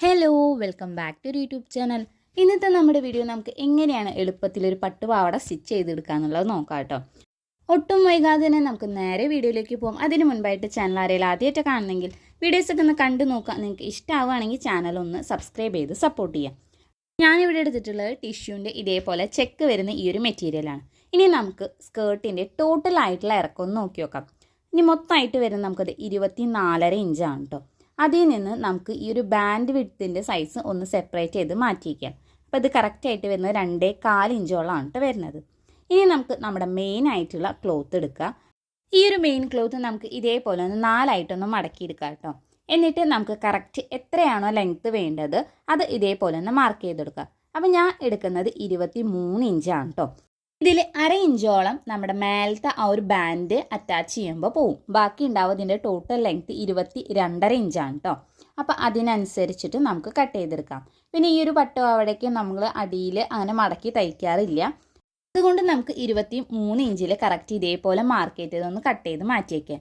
Hello welcome back to YouTube channel. ഇന്നത്തെ നമ്മുടെ video നമുക്ക് എങ്ങനെയാണ് എളുപ്പത്തിൽ ഒരു പട്ടുപാവാട സ്റ്റിച്ച് ചെയ്തെടുക്കുക എന്നുള്ളത് നോക്കാം കേട്ടോ. ഒട്ടും വൈകാതെ തന്നെ നമുക്ക് നേരെ വീഡിയോയിലേക്ക് പോകും. അതിന് മുൻപായിട്ട് ചാനൽ ആരെങ്കിലും ആദ്യമായിട്ട് കാണുന്നെങ്കിൽ വീഡിയോസൊക്കെ ഒന്ന് കണ്ടു നോക്കാം. നിങ്ങൾക്ക് ഇഷ്ടമാവുകയാണെങ്കിൽ ചാനൽ ഒന്ന് സബ്സ്ക്രൈബ് ചെയ്ത് സപ്പോർട്ട് ചെയ്യാം. ഞാനിവിടെ എടുത്തിട്ടുള്ളത് ടിഷ്യൂവിൻ്റെ ഇതേപോലെ ചെക്ക് വരുന്ന ഈ ഒരു മെറ്റീരിയലാണ്. ഇനി നമുക്ക് സ്കേർട്ടിൻ്റെ ടോട്ടലായിട്ടുള്ള ഇറക്കം ഒന്ന് നോക്കി നോക്കാം. ഇനി മൊത്തമായിട്ട് വരുന്നത് നമുക്കത് 24.5 ഇഞ്ചാണ് കേട്ടോ. അതിൽ നിന്ന് നമുക്ക് ഈ ഒരു ബാൻഡ് വിഡ്ത്തിൻ്റെ സൈസ് ഒന്ന് സെപ്പറേറ്റ് ചെയ്ത് മാറ്റിയിരിക്കാം. അപ്പോൾ ഇത് കറക്റ്റായിട്ട് വരുന്നത് 2.25 ഇഞ്ചോളമാണ് കേട്ടോ വരുന്നത്. ഇനി നമുക്ക് നമ്മുടെ മെയിൻ ആയിട്ടുള്ള ക്ലോത്ത് എടുക്കുക. ഈ ഒരു മെയിൻ ക്ലോത്ത് നമുക്ക് ഇതേപോലെ ഒന്ന് 4ആയിട്ടൊന്ന് മടക്കിയെടുക്കാം കേട്ടോ. എന്നിട്ട് നമുക്ക് കറക്റ്റ് എത്രയാണോ ലെങ്ത്ത് വേണ്ടത് അത് ഇതേപോലെ ഒന്ന് മാർക്ക് ചെയ്തെടുക്കുക. അപ്പോൾ ഞാൻ എടുക്കുന്നത് 23 ഇഞ്ചാണ് കേട്ടോ. ഇതിൽ 1/2 ഇഞ്ചോളം നമ്മുടെ മേലത്തെ ആ ഒരു ബാൻഡ് അറ്റാച്ച് ചെയ്യുമ്പോൾ പോവും. ബാക്കി ഉണ്ടാവും ഇതിൻ്റെ ടോട്ടൽ ലെങ്ത്ത് 22.5 ഇഞ്ചാണ് കേട്ടോ. അപ്പോൾ അതിനനുസരിച്ചിട്ട് നമുക്ക് കട്ട് ചെയ്തെടുക്കാം. പിന്നെ ഈ ഒരു പട്ടുപാവാടയ്ക്ക് നമ്മൾ അടിയിൽ അങ്ങനെ മടക്കി തയ്ക്കാറില്ല. അതുകൊണ്ട് നമുക്ക് 23 ഇഞ്ചിൽ കറക്റ്റ് ഇതേപോലെ മാർക്ക് ചെയ്തതൊന്ന് കട്ട് ചെയ്ത് മാറ്റിയേക്കാം.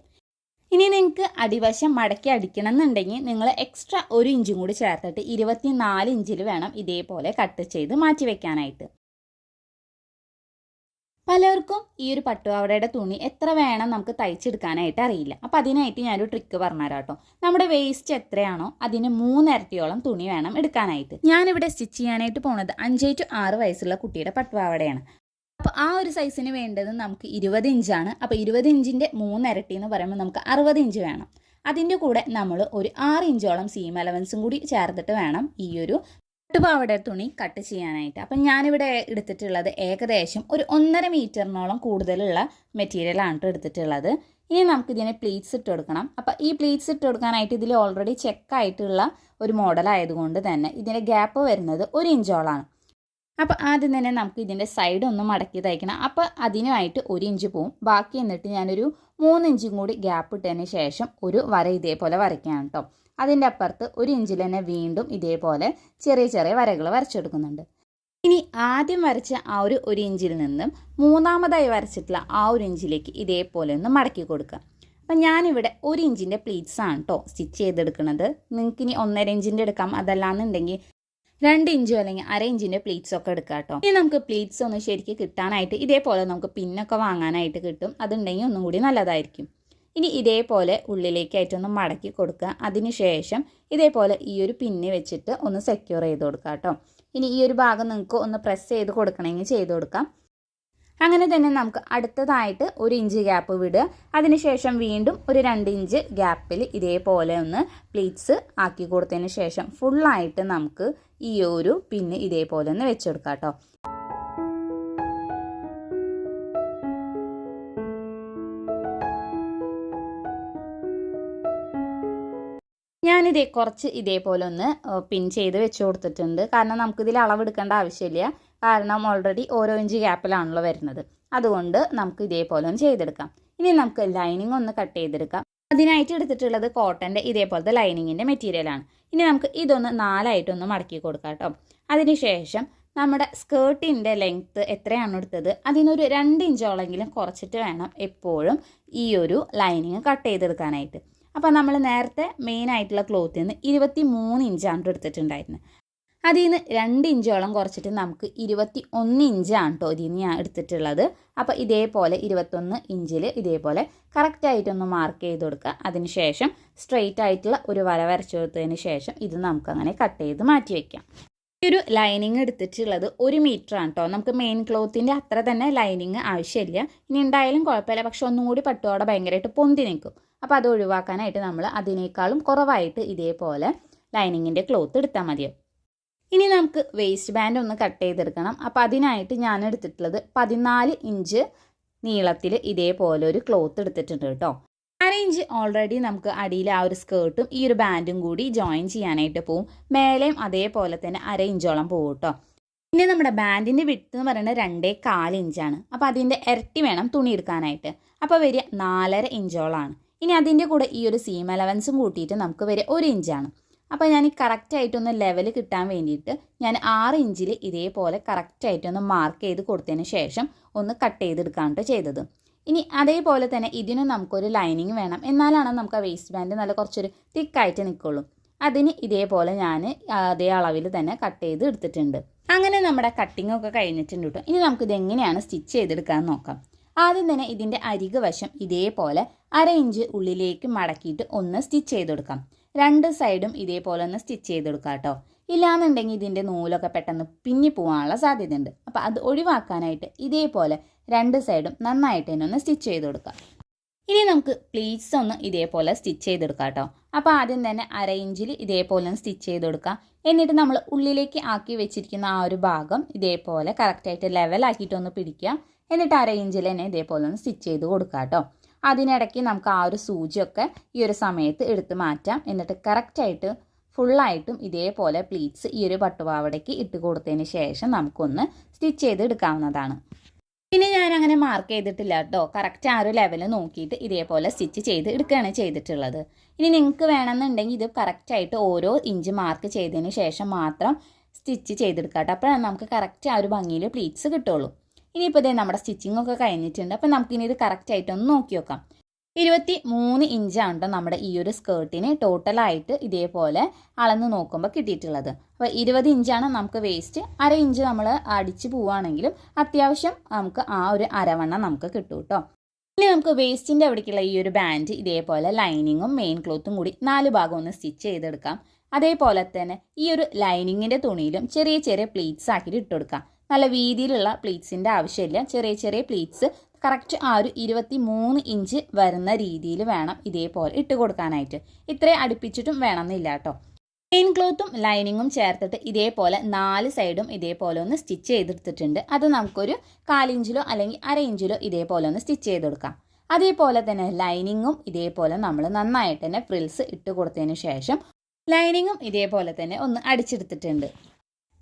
ഇനി നിങ്ങൾക്ക് അടിവശം മടക്കി അടിക്കണം എന്നുണ്ടെങ്കിൽ നിങ്ങൾ എക്സ്ട്രാ 1 ഇഞ്ചും കൂടി ചേർത്തിട്ട് 24 ഇഞ്ചിൽ വേണം ഇതേപോലെ കട്ട് ചെയ്ത് മാറ്റി വെക്കാനായിട്ട്. പലർക്കും ഈ ഒരു പട്ടുപാവാടയുടെ തുണി എത്ര വേണം നമുക്ക് തയ്ച്ചെടുക്കാനായിട്ട് അറിയില്ല. അപ്പോൾ അതിനായിട്ട് ഞാനൊരു ട്രിക്ക് പറഞ്ഞുതരാം കേട്ടോ. നമ്മുടെ വേസ്റ്റ് എത്രയാണോ അതിന് 3 ഇരട്ടിയോളം തുണി വേണം എടുക്കാനായിട്ട്. ഞാനിവിടെ സ്റ്റിച്ച് ചെയ്യാനായിട്ട് പോണത് 5 to 6 വയസ്സുള്ള കുട്ടിയുടെ പട്ടുപാവാടയാണ്. അപ്പോൾ ആ ഒരു സൈസിന് വേണ്ടത് നമുക്ക് 20 ഇഞ്ചാണ്. അപ്പോൾ 20 ഇഞ്ചിൻ്റെ 3 ഇരട്ടി എന്ന് പറയുമ്പോൾ നമുക്ക് 60 ഇഞ്ച് വേണം. അതിൻ്റെ കൂടെ നമ്മൾ ഒരു 6 ഇഞ്ചോളം സീം അലവൻസും കൂടി ചേർത്തിട്ട് വേണം ഈ ഒരു പട്ടുപാവാട തുണി കട്ട് ചെയ്യാനായിട്ട്. അപ്പം ഞാനിവിടെ എടുത്തിട്ടുള്ളത് ഏകദേശം ഒരു 1.5 മീറ്ററിനോളം കൂടുതലുള്ള മെറ്റീരിയലാണ് എടുത്തിട്ടുള്ളത്. ഇനി നമുക്കിതിനെ പ്ലീറ്റ്സ് ഇട്ട് കൊടുക്കണം. അപ്പോൾ ഈ പ്ലീറ്റ്സ് ഇട്ട് കൊടുക്കാനായിട്ട് ഇതിൽ ഓൾറെഡി ചെക്കായിട്ടുള്ള ഒരു മോഡലായതുകൊണ്ട് തന്നെ ഇതിൻ്റെ ഗ്യാപ്പ് വരുന്നത് 1 ഇഞ്ചോളാണ്. അപ്പോൾ ആദ്യം തന്നെ നമുക്ക് ഇതിൻ്റെ സൈഡ് ഒന്ന് മടക്കി തയ്ക്കണം. അപ്പോൾ അതിനുമായിട്ട് 1 ഇഞ്ച് പോവും. ബാക്കി എന്നിട്ട് ഞാനൊരു 3 ഇഞ്ചും കൂടി ഗ്യാപ്പ് ഇട്ടതിന് ശേഷം ഒരു വര ഇതേപോലെ വരയ്ക്കുകയാണ് കേട്ടോ. അതിൻ്റെ അപ്പുറത്ത് 1 ഇഞ്ചിൽ തന്നെ വീണ്ടും ഇതേപോലെ ചെറിയ ചെറിയ വരകൾ വരച്ചെടുക്കുന്നുണ്ട്. ഇനി ആദ്യം വരച്ച ആ ഒരു 1 ഇഞ്ചിൽ നിന്നും മൂന്നാമതായി വരച്ചിട്ടുള്ള ആ 1 ഇഞ്ചിലേക്ക് ഇതേപോലെ ഒന്ന് മടക്കി കൊടുക്കുക. അപ്പം ഞാനിവിടെ 1 ഇഞ്ചിൻ്റെ പ്ലീറ്റ്സ് ആണ് കേട്ടോ സ്റ്റിച്ച് ചെയ്തെടുക്കുന്നത്. നിങ്ങൾക്ക് ഇനി 1.5 ഇഞ്ചിൻ്റെ എടുക്കാം. അതല്ലാന്നുണ്ടെങ്കിൽ 2 ഇഞ്ചോ അല്ലെങ്കിൽ 1/2 ഇഞ്ചിൻ്റെ പ്ലീറ്റ്സ് ഒക്കെ എടുക്കാം കേട്ടോ. ഇനി നമുക്ക് പ്ലീറ്റ്സ് ഒന്ന് ശരിക്കും കിട്ടാനായിട്ട് ഇതേപോലെ നമുക്ക് പിന്നൊക്കെ വാങ്ങാനായിട്ട് കിട്ടും. അതുണ്ടെങ്കിൽ ഒന്നും കൂടി നല്ലതായിരിക്കും. ഇനി ഇതേപോലെ ഉള്ളിലേക്കായിട്ടൊന്ന് മടക്കി കൊടുക്കുക. അതിനുശേഷം ഇതേപോലെ ഈ ഒരു പിന്ന് വെച്ചിട്ട് ഒന്ന് സെക്യൂർ ചെയ്ത് കൊടുക്കുക കേട്ടോ. ഇനി ഈ ഒരു ഭാഗം നിങ്ങൾക്ക് ഒന്ന് പ്രസ് ചെയ്ത് കൊടുക്കണമെങ്കിൽ ചെയ്ത് കൊടുക്കാം. അങ്ങനെ തന്നെ നമുക്ക് അടുത്തതായിട്ട് 1 ഇഞ്ച് ഗ്യാപ്പ് വിടുക. അതിനുശേഷം വീണ്ടും ഒരു 2 ഇഞ്ച് ഗ്യാപ്പിൽ ഇതേപോലെ ഒന്ന് പ്ലീറ്റ്സ് ആക്കി കൊടുത്തതിന് ശേഷം ഫുള്ളായിട്ട് നമുക്ക് ഈ ഒരു പിന്ന് ഇതേപോലെ ഒന്ന് വെച്ചെടുക്കാം കേട്ടോ. ഞാനിതേ കുറച്ച് ഇതേപോലെ ഒന്ന് പിൻ ചെയ്ത് വെച്ച് കൊടുത്തിട്ടുണ്ട്. കാരണം നമുക്കിതിൽ അളവെടുക്കേണ്ട ആവശ്യമില്ല. കാരണം ഓൾറെഡി ഓരോ ഇഞ്ച് ഗ്യാപ്പിലാണല്ലോ വരുന്നത്. അതുകൊണ്ട് നമുക്ക് ഇതേപോലെ ഒന്ന് ചെയ്തെടുക്കാം. ഇനി നമുക്ക് ലൈനിങ് ഒന്ന് കട്ട് ചെയ്തെടുക്കാം. അതിനായിട്ട് എടുത്തിട്ടുള്ളത് കോട്ടൻ്റെ ഇതേപോലത്തെ ലൈനിങ്ങിൻ്റെ മെറ്റീരിയലാണ്. ഇനി നമുക്ക് ഇതൊന്ന് 4ആയിട്ടൊന്ന് മടക്കി കൊടുക്കാം കേട്ടോ. അതിനുശേഷം നമ്മുടെ സ്കേർട്ടിൻ്റെ ലെങ്ത്ത് എത്രയാണ് എടുത്തത് അതിനൊരു 2 ഇഞ്ചോളെങ്കിലും കുറച്ചിട്ട് വേണം എപ്പോഴും ഈ ഒരു ലൈനിങ് കട്ട് ചെയ്തെടുക്കാനായിട്ട്. അപ്പോൾ നമ്മൾ നേരത്തെ മെയിൻ ആയിട്ടുള്ള ക്ലോത്തിൽ നിന്ന് 23 ഇഞ്ചാണ് എടുത്തിട്ടുണ്ടായിരുന്നത്. അതിൽ നിന്ന് 2 ഇഞ്ചോളം കുറച്ചിട്ട് നമുക്ക് 21 ഇഞ്ചാണ് കേട്ടോ ഇതിൽ നിന്ന് ഞാൻ എടുത്തിട്ടുള്ളത്. അപ്പോൾ ഇതേപോലെ 21 ഇഞ്ചിൽ ഇതേപോലെ കറക്റ്റായിട്ടൊന്ന് മാർക്ക് ചെയ്ത് കൊടുക്കുക. അതിനുശേഷം സ്ട്രെയിറ്റ് ആയിട്ടുള്ള ഒരു വര വരച്ചു കൊടുത്തതിന് ശേഷം ഇത് നമുക്കങ്ങനെ കട്ട് ചെയ്ത് മാറ്റി വയ്ക്കാം. ഈ ഒരു ലൈനിങ് എടുത്തിട്ടുള്ളത് 1 മീറ്ററാണ് കേട്ടോ. നമുക്ക് മെയിൻ ക്ലോത്തിൻ്റെ അത്ര തന്നെ ലൈനിങ് ആവശ്യമില്ല. ഇനി ഉണ്ടായാലും കുഴപ്പമില്ല. പക്ഷെ ഒന്നും കൂടി പട്ടുപാവാട ഭയങ്കരമായിട്ട് പൊന്തി നിൽക്കും. അപ്പോൾ അത് ഒഴിവാക്കാനായിട്ട് നമ്മൾ അതിനേക്കാളും കുറവായിട്ട് ഇതേപോലെ ലൈനിങ്ങിൻ്റെ ക്ലോത്ത് എടുത്താൽ മതിയോ. ഇനി നമുക്ക് വേസ്റ്റ് ബാൻഡ് ഒന്ന് കട്ട് ചെയ്തെടുക്കണം. അപ്പോൾ അതിനായിട്ട് ഞാൻ എടുത്തിട്ടുള്ളത് 14 ഇഞ്ച് നീളത്തിൽ ഇതേപോലെ ഒരു ക്ലോത്ത് എടുത്തിട്ടുണ്ട് കേട്ടോ. 1/2 ഇഞ്ച് ഓൾറെഡി നമുക്ക് അടിയിൽ ആ ഒരു സ്കേർട്ടും ഈ ഒരു ബാൻഡും കൂടി ജോയിൻ ചെയ്യാനായിട്ട് പോവും. മേലെയും അതേപോലെ തന്നെ 1/2 ഇഞ്ചോളം പോകും കേട്ടോ. പിന്നെ നമ്മുടെ ബാൻഡിൻ്റെ വിഡ്ത്ത് എന്ന് പറയുന്നത് 2.25 ഇഞ്ചാണ്. അപ്പോൾ അതിൻ്റെ ഇരട്ടി വേണം തുണി എടുക്കാനായിട്ട്. അപ്പോൾ വരിക 4.5 ഇഞ്ചോളാണ്. ഇനി അതിൻ്റെ കൂടെ ഈ ഒരു സീം അലവൻസും കൂട്ടിയിട്ട് നമുക്ക് വരെ 1 ഇഞ്ചാണ്. അപ്പോൾ ഞാൻ ഈ കറക്റ്റായിട്ടൊന്ന് ലെവൽ കിട്ടാൻ വേണ്ടിയിട്ട് ഞാൻ 6 ഇഞ്ചിൽ ഇതേപോലെ കറക്റ്റായിട്ടൊന്ന് മാർക്ക് ചെയ്ത് കൊടുത്തതിന് ശേഷം ഒന്ന് കട്ട് ചെയ്തെടുക്കാനായിട്ട് ചെയ്തത്. ഇനി അതേപോലെ തന്നെ ഇതിനും നമുക്കൊരു ലൈനിങ് വേണം. എന്നാലാണ് നമുക്ക് ആ വേസ്റ്റ് ബാൻഡ് നല്ല കുറച്ചൊരു തിക്കായിട്ട് നിൽക്കുള്ളൂ. അതിന് ഇതേപോലെ ഞാൻ അതേ അളവിൽ തന്നെ കട്ട് ചെയ്ത് എടുത്തിട്ടുണ്ട്. അങ്ങനെ നമ്മുടെ കട്ടിംഗ് ഒക്കെ കഴിഞ്ഞിട്ടുണ്ട് കേട്ടോ. ഇനി നമുക്കിത് എങ്ങനെയാണ് സ്റ്റിച്ച് ചെയ്തെടുക്കാമെന്ന് നോക്കാം. ആദ്യം തന്നെ ഇതിൻ്റെ അരികു വശം ഇതേപോലെ 1/2 ഇഞ്ച് ഉള്ളിലേക്ക് മടക്കിയിട്ട് ഒന്ന് സ്റ്റിച്ച് ചെയ്ത് കൊടുക്കാം. 2 സൈഡും ഇതേപോലെ ഒന്ന് സ്റ്റിച്ച് ചെയ്ത് കൊടുക്കാം കേട്ടോ. ഇല്ലാന്നുണ്ടെങ്കിൽ ഇതിൻ്റെ നൂലൊക്കെ പെട്ടെന്ന് പിന്നി പോകാനുള്ള സാധ്യതയുണ്ട്. അപ്പോൾ അത് ഒഴിവാക്കാനായിട്ട് ഇതേപോലെ 2 സൈഡും നന്നായിട്ട് തന്നെ ഒന്ന് സ്റ്റിച്ച് ചെയ്ത് കൊടുക്കാം. ഇനി നമുക്ക് പ്ലീറ്റ്സ് ഒന്ന് ഇതേപോലെ സ്റ്റിച്ച് ചെയ്തെടുക്കാം കേട്ടോ. അപ്പോൾ ആദ്യം തന്നെ 1/2 ഇഞ്ചിൽ ഇതേപോലെ ഒന്ന് സ്റ്റിച്ച് ചെയ്ത് കൊടുക്കാം. എന്നിട്ട് നമ്മൾ ഉള്ളിലേക്ക് ആക്കി വെച്ചിരിക്കുന്ന ആ ഒരു ഭാഗം ഇതേപോലെ കറക്റ്റായിട്ട് ലെവലാക്കിയിട്ടൊന്ന് പിടിക്കുക. എന്നിട്ട് 1/2 ഇഞ്ചിൽ തന്നെ ഇതേപോലെ ഒന്ന് സ്റ്റിച്ച് ചെയ്ത് കൊടുക്കാം കേട്ടോ. അതിനിടയ്ക്ക് നമുക്ക് ആ ഒരു സൂചിയൊക്കെ ഈ ഒരു സമയത്ത് എടുത്ത് മാറ്റാം. എന്നിട്ട് കറക്റ്റായിട്ട് ഫുള്ളായിട്ടും ഇതേപോലെ പ്ലീറ്റ്സ് ഈ ഒരു പട്ടുപാവാടയ്ക്ക് ഇട്ട് കൊടുത്തതിന് ശേഷം നമുക്കൊന്ന് സ്റ്റിച്ച് ചെയ്ത് എടുക്കാവുന്നതാണ്. പിന്നെ ഞാൻ അങ്ങനെ മാർക്ക് ചെയ്തിട്ടില്ല കേട്ടോ. കറക്റ്റ് ആ ഒരു ലെവൽ നോക്കിയിട്ട് ഇതേപോലെ സ്റ്റിച്ച് ചെയ്ത് എടുക്കുകയാണ് ചെയ്തിട്ടുള്ളത്. ഇനി നിങ്ങൾക്ക് വേണമെന്നുണ്ടെങ്കിൽ ഇത് കറക്റ്റായിട്ട് ഓരോ ഇഞ്ച് മാർക്ക് ചെയ്തതിന് ശേഷം മാത്രം സ്റ്റിച്ച് ചെയ്തെടുക്കാം കേട്ടോ. അപ്പോഴാണ് നമുക്ക് കറക്റ്റ് ആ ഒരു ഭംഗിയിൽ പ്ലീറ്റ്സ് കിട്ടുള്ളൂ. ഇനിയിപ്പോൾ ഇതേ നമ്മുടെ സ്റ്റിച്ചിങ് ഒക്കെ കഴിഞ്ഞിട്ടുണ്ട്. അപ്പോൾ നമുക്കിനി ഇത് കറക്റ്റായിട്ടൊന്ന് നോക്കി നോക്കാം. 23 ഇഞ്ചാണ് കേട്ടോ നമ്മുടെ ഈ ഒരു സ്കേർട്ടിന് ടോട്ടലായിട്ട് ഇതേപോലെ അളന്ന് നോക്കുമ്പോൾ കിട്ടിയിട്ടുള്ളത്. അപ്പോൾ 20 ഇഞ്ചാണ് നമുക്ക് വേസ്റ്റ്. 1/2 ഇഞ്ച് നമ്മൾ അടിച്ച് പോവുകയാണെങ്കിലും അത്യാവശ്യം നമുക്ക് ആ ഒരു അരവണ്ണം നമുക്ക് കിട്ടും കേട്ടോ. ഇനി നമുക്ക് വേസ്റ്റിൻ്റെ അവിടേക്കുള്ള ഈ ഒരു ബാൻഡ് ഇതേപോലെ ലൈനിങ്ങും മെയിൻ ക്ലോത്തും കൂടി 4 ഭാഗം ഒന്ന് സ്റ്റിച്ച് ചെയ്തെടുക്കാം. അതേപോലെ തന്നെ ഈ ഒരു ലൈനിങ്ങിൻ്റെ തുണിയിലും ചെറിയ ചെറിയ പ്ലീറ്റ്സ് ആക്കിയിട്ട് ഇട്ട് കൊടുക്കാം. നല്ല വീതിയിലുള്ള പ്ലീറ്റ്സിൻ്റെ ആവശ്യമില്ല. ചെറിയ ചെറിയ പ്ലീറ്റ്സ് കറക്റ്റ് ആ ഒരു 23 ഇഞ്ച് വരുന്ന രീതിയിൽ വേണം ഇതേപോലെ ഇട്ട് കൊടുക്കാനായിട്ട്. ഇത്രയും അടുപ്പിച്ചിട്ടും വേണമെന്നില്ല കേട്ടോ. മെയിൻ ക്ലോത്തും ലൈനിങ്ങും ചേർത്തിട്ട് ഇതേപോലെ 4 സൈഡും ഇതേപോലെ ഒന്ന് സ്റ്റിച്ച് ചെയ്തെടുത്തിട്ടുണ്ട്. അത് നമുക്കൊരു 1/4 ഇഞ്ചിലോ അല്ലെങ്കിൽ 1/2 ഇഞ്ചിലോ ഇതേപോലെ ഒന്ന് സ്റ്റിച്ച് ചെയ്തെടുക്കാം. അതേപോലെ തന്നെ ലൈനിങ്ങും ഇതേപോലെ നമ്മൾ നന്നായിട്ട് തന്നെ ഫ്രിൽസ് ഇട്ട് കൊടുത്തതിന് ശേഷം ലൈനിങ്ങും ഇതേപോലെ തന്നെ ഒന്ന് അടിച്ചെടുത്തിട്ടുണ്ട്.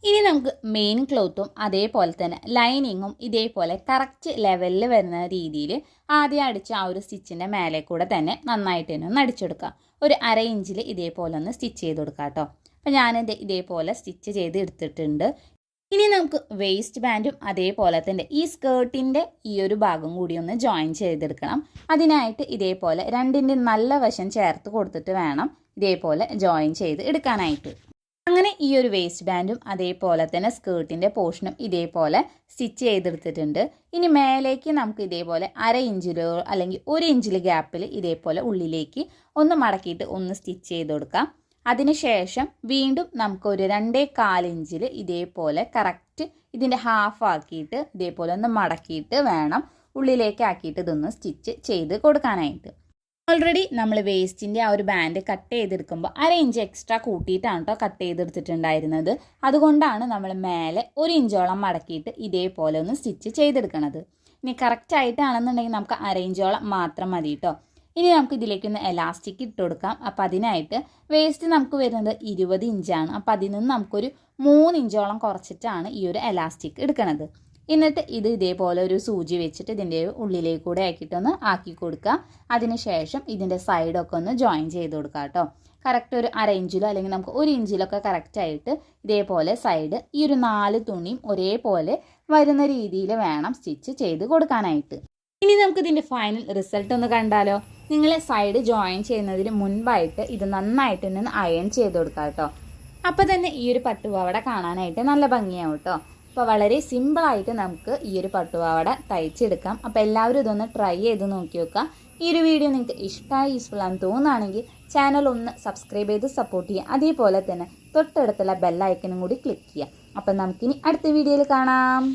ഇനി നമുക്ക് മെയിൻ ക്ലോത്തും അതേപോലെ തന്നെ ലൈനിങ്ങും ഇതേപോലെ കറക്റ്റ് ലെവലിൽ വരുന്ന രീതിയിൽ ആദ്യം അടിച്ച ആ ഒരു സ്റ്റിച്ചിൻ്റെ മേലെ കൂടെ തന്നെ നന്നായിട്ട് തന്നെ ഒന്ന് അടിച്ചെടുക്കാം. ഒരു 1/2 ഇഞ്ചിൽ ഇതേപോലെ ഒന്ന് സ്റ്റിച്ച് ചെയ്ത് കൊടുക്കാം കേട്ടോ. അപ്പോൾ ഞാനിത് ഇതേപോലെ സ്റ്റിച്ച് ചെയ്ത് എടുത്തിട്ടുണ്ട്. ഇനി നമുക്ക് വേസ്റ്റ് ബാൻഡും അതേപോലെ തന്നെ ഈ സ്കേർട്ടിൻ്റെ ഈ ഒരു ഭാഗം കൂടി ഒന്ന് ജോയിൻ ചെയ്തെടുക്കണം. അതിനായിട്ട് ഇതേപോലെ 2ൻ്റെ നല്ല വശം ചേർത്ത് കൊടുത്തിട്ട് വേണം ഇതേപോലെ ജോയിൻ ചെയ്ത് എടുക്കാനായിട്ട്. അങ്ങനെ ഈ ഒരു വേസ്റ്റ് ബാൻഡും അതേപോലെ തന്നെ സ്കേർട്ടിൻ്റെ പോർഷനും ഇതേപോലെ സ്റ്റിച്ച് ചെയ്തെടുത്തിട്ടുണ്ട്. ഇനി മേലേക്ക് നമുക്ക് ഇതേപോലെ 1/2 ഇഞ്ചിലോ അല്ലെങ്കിൽ 1 ഇഞ്ചിൽ ഗ്യാപ്പിൽ ഇതേപോലെ ഉള്ളിലേക്ക് ഒന്ന് മടക്കിയിട്ട് ഒന്ന് സ്റ്റിച്ച് ചെയ്ത് കൊടുക്കാം. അതിനുശേഷം വീണ്ടും നമുക്കൊരു 2.25 ഇഞ്ചിൽ ഇതേപോലെ കറക്റ്റ് ഇതിൻ്റെ ഹാഫ് ആക്കിയിട്ട് ഇതേപോലെ ഒന്ന് മടക്കിയിട്ട് വേണം ഉള്ളിലേക്ക് ആക്കിയിട്ട് ഇതൊന്ന് സ്റ്റിച്ച് ചെയ്ത് കൊടുക്കാനായിട്ട്. ഓൾറെഡി നമ്മൾ വേസ്റ്റിൻ്റെ ആ ഒരു ബാൻഡ് കട്ട് ചെയ്തെടുക്കുമ്പോൾ 1/2 ഇഞ്ച് എക്സ്ട്രാ കൂട്ടിയിട്ടാണ് കേട്ടോ കട്ട് ചെയ്തെടുത്തിട്ടുണ്ടായിരുന്നത്. അതുകൊണ്ടാണ് നമ്മൾ മേലെ 1 ഇഞ്ചോളം മടക്കിയിട്ട് ഇതേപോലെ ഒന്ന് സ്റ്റിച്ച് ചെയ്തെടുക്കണത്. ഇനി കറക്റ്റായിട്ടാണെന്നുണ്ടെങ്കിൽ നമുക്ക് 1/2 ഇഞ്ചോളം മാത്രം മതി കേട്ടോ. ഇനി നമുക്ക് ഇതിലേക്കൊന്ന് എലാസ്റ്റിക് ഇട്ട് കൊടുക്കാം. അപ്പോൾ അതിനായിട്ട് വേസ്റ്റ് നമുക്ക് വരുന്നത് 20 ഇഞ്ചാണ്. അപ്പോൾ അതിൽ നിന്ന് നമുക്കൊരു 3 ഇഞ്ചോളം കുറച്ചിട്ടാണ് ഈ ഒരു എലാസ്റ്റിക് എടുക്കണത്. എന്നിട്ട് ഇത് ഇതേപോലെ ഒരു സൂചി വെച്ചിട്ട് ഇതിൻ്റെ ഉള്ളിലേക്ക് കൂടെ ആക്കിയിട്ടൊന്ന് ആക്കി കൊടുക്കുക. അതിനുശേഷം ഇതിൻ്റെ സൈഡൊക്കെ ഒന്ന് ജോയിൻ ചെയ്ത് കൊടുക്കുക കേട്ടോ. കറക്റ്റ് ഒരു 1/2 ഇഞ്ചിലോ അല്ലെങ്കിൽ നമുക്ക് 1 ഇഞ്ചിലൊക്കെ കറക്റ്റായിട്ട് ഇതേപോലെ സൈഡ് ഈ ഒരു 4 തുണിയും ഒരേപോലെ വരുന്ന രീതിയിൽ വേണം സ്റ്റിച്ച് ചെയ്ത് കൊടുക്കാനായിട്ട്. ഇനി നമുക്ക് ഇതിൻ്റെ ഫൈനൽ റിസൾട്ട് ഒന്ന് കണ്ടാലോ. നിങ്ങൾ സൈഡ് ജോയിൻ ചെയ്യുന്നതിന് മുൻപായിട്ട് ഇത് നന്നായിട്ട് തന്നെ അയൺ ചെയ്ത് കൊടുക്കുക കേട്ടോ. അപ്പോൾ തന്നെ ഈ ഒരു പട്ടുപാവാട കാണാനായിട്ട് നല്ല ഭംഗിയാവും കേട്ടോ. അപ്പോൾ വളരെ സിമ്പിളായിട്ട് നമുക്ക് ഈ ഒരു പട്ടുപാവാട തയ്ച്ചെടുക്കാം. അപ്പോൾ എല്ലാവരും ഇതൊന്ന് ട്രൈ ചെയ്ത് നോക്കി നോക്കുക. ഈ ഒരു വീഡിയോ നിങ്ങൾക്ക് ഇഷ്ടമായി യൂസ്ഫുൾ ആണെന്ന് തോന്നുകയാണെങ്കിൽ ചാനൽ ഒന്ന് സബ്സ്ക്രൈബ് ചെയ്ത് സപ്പോർട്ട് ചെയ്യുക. അതേപോലെ തന്നെ തൊട്ടടുത്തുള്ള ബെൽ ഐക്കണും കൂടി ക്ലിക്ക് ചെയ്യുക. അപ്പം നമുക്കിനി അടുത്ത വീഡിയോയിൽ കാണാം.